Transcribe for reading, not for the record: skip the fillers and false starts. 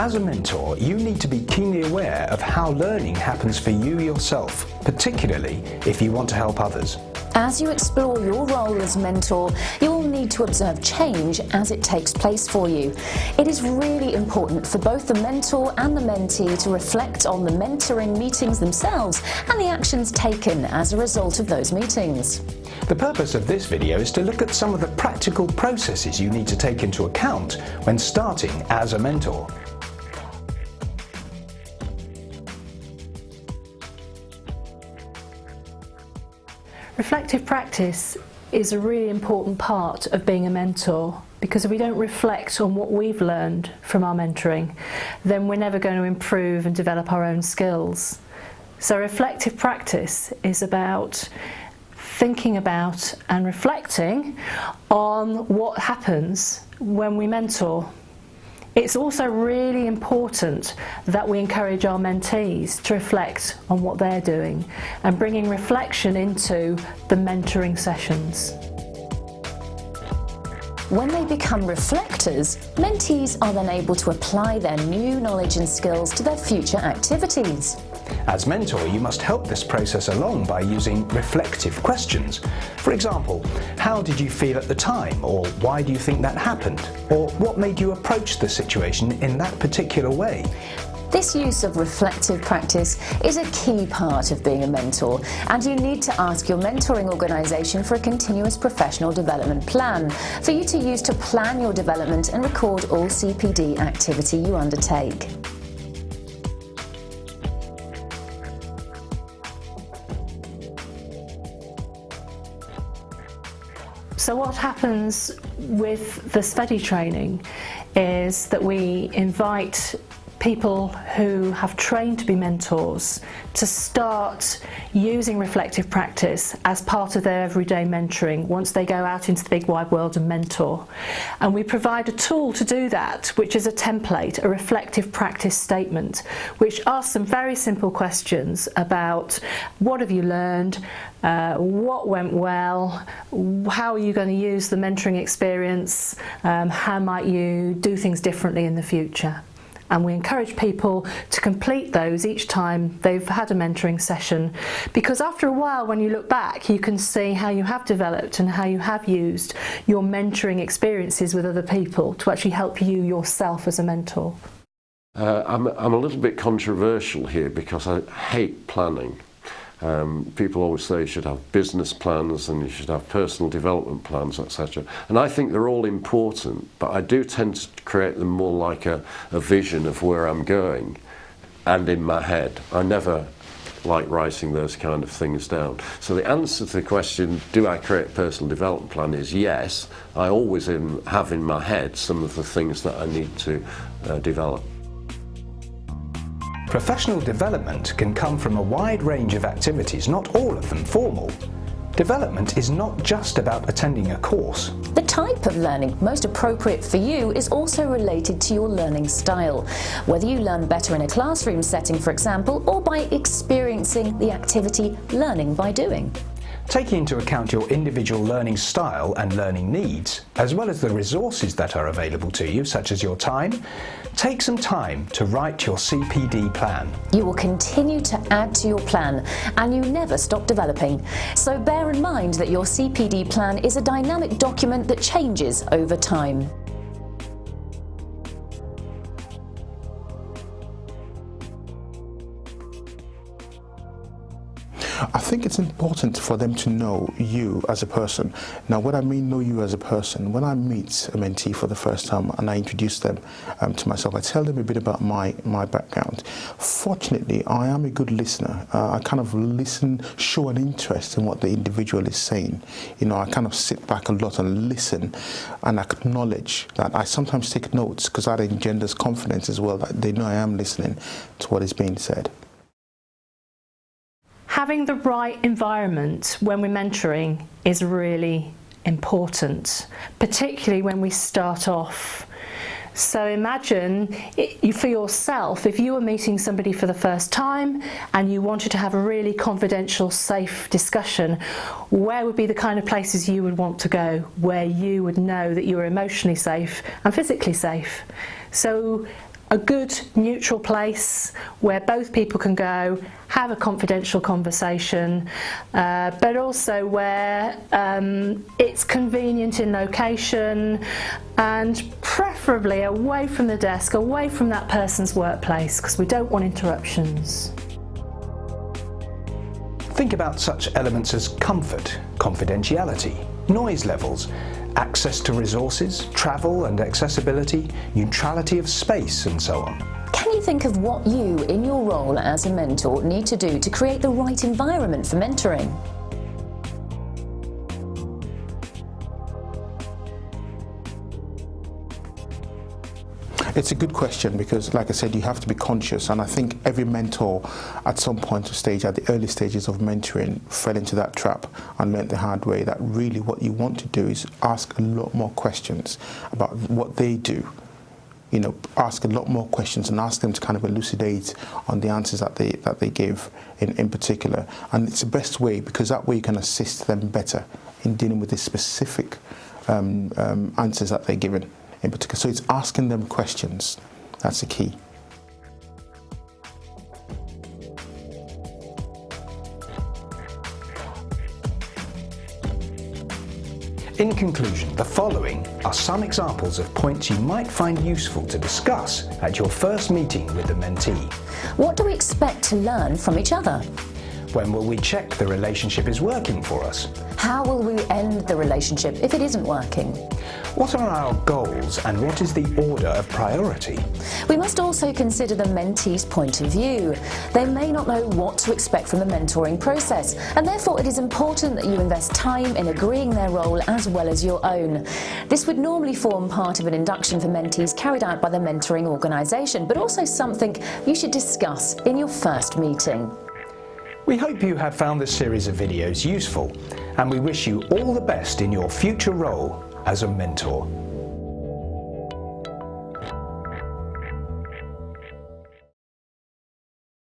As a mentor, you need to be keenly aware of how learning happens for you yourself, particularly if you want to help others. As you explore your role as mentor, you will need to observe change as it takes place for you. It is really important for both the mentor and the mentee to reflect on the mentoring meetings themselves and the actions taken as a result of those meetings. The purpose of this video is to look at some of the practical processes you need to take into account when starting as a mentor. Reflective practice is a really important part of being a mentor, because if we don't reflect on what we've learned from our mentoring, then we're never going to improve and develop our own skills. So reflective practice is about thinking about and reflecting on what happens when we mentor. It's also really important that we encourage our mentees to reflect on what they're doing and bringing reflection into the mentoring sessions. When they become reflectors, mentees are then able to apply their new knowledge and skills to their future activities. As mentor, you must help this process along by using reflective questions. For example, how did you feel at the time? Or why do you think that happened? Or what made you approach the situation in that particular way? This use of reflective practice is a key part of being a mentor, and you need to ask your mentoring organisation for a continuous professional development plan for you to use to plan your development and record all CPD activity you undertake. So what happens with the study training is that we invite people who have trained to be mentors to start using reflective practice as part of their everyday mentoring once they go out into the big wide world and mentor. And we provide a tool to do that, which is a template, a reflective practice statement, which asks some very simple questions about what have you learned, what went well, how are you going to use the mentoring experience, how might you do things differently in the future. And we encourage people to complete those each time they've had a mentoring session, because after a while when you look back you can see how you have developed and how you have used your mentoring experiences with other people to actually help you yourself as a mentor. I'm a little bit controversial here because I hate planning. People always say you should have business plans and you should have personal development plans, etc. And I think they're all important, but I do tend to create them more like a vision of where I'm going and in my head. I never like writing those kind of things down. So the answer to the question, do I create a personal development plan, is yes. I always have in my head some of the things that I need to develop. Professional development can come from a wide range of activities, not all of them formal. Development is not just about attending a course. The type of learning most appropriate for you is also related to your learning style, whether you learn better in a classroom setting, for example, or by experiencing the activity learning by doing. Taking into account your individual learning style and learning needs, as well as the resources that are available to you, such as your time, take some time to write your CPD plan. You will continue to add to your plan, and you never stop developing. So bear in mind that your CPD plan is a dynamic document that changes over time. I think it's important for them to know you as a person. Now, what I mean know you as a person, when I meet a mentee for the first time and I introduce them to myself, I tell them a bit about my background. Fortunately, I am a good listener. I kind of listen, show an interest in what the individual is saying. You know, I kind of sit back a lot and listen and acknowledge that. I sometimes take notes because that engenders confidence as well, that they know I am listening to what is being said. Having the right environment when we're mentoring is really important, particularly when we start off. So imagine for yourself, if you were meeting somebody for the first time and you wanted to have a really confidential, safe discussion, where would be the kind of places you would want to go, where you would know that you were emotionally safe and physically safe? So a good neutral place where both people can go, have a confidential conversation, but also where it's convenient in location and preferably away from the desk, away from that person's workplace, because we don't want interruptions. Think about such elements as comfort, confidentiality, noise levels, access to resources, travel and accessibility, neutrality of space, and so on. Can you think of what you, in your role as a mentor, need to do to create the right environment for mentoring? It's a good question because, like I said, you have to be conscious, and I think every mentor at some point or stage, at the early stages of mentoring, fell into that trap and learned the hard way that really what you want to do is ask a lot more questions about what they do. You know, ask a lot more questions and ask them to kind of elucidate on the answers that they give in particular. And it's the best way, because that way you can assist them better in dealing with the specific answers that they're given in particular. So it's asking them questions. That's the key. In conclusion, the following are some examples of points you might find useful to discuss at your first meeting with the mentee. What do we expect to learn from each other? When will we check the relationship is working for us? How will we end the relationship if it isn't working? What are our goals and what is the order of priority? We must also consider the mentee's point of view. They may not know what to expect from the mentoring process, and therefore it is important that you invest time in agreeing their role as well as your own. This would normally form part of an induction for mentees carried out by the mentoring organisation, but also something you should discuss in your first meeting. We hope you have found this series of videos useful, and we wish you all the best in your future role as a mentor.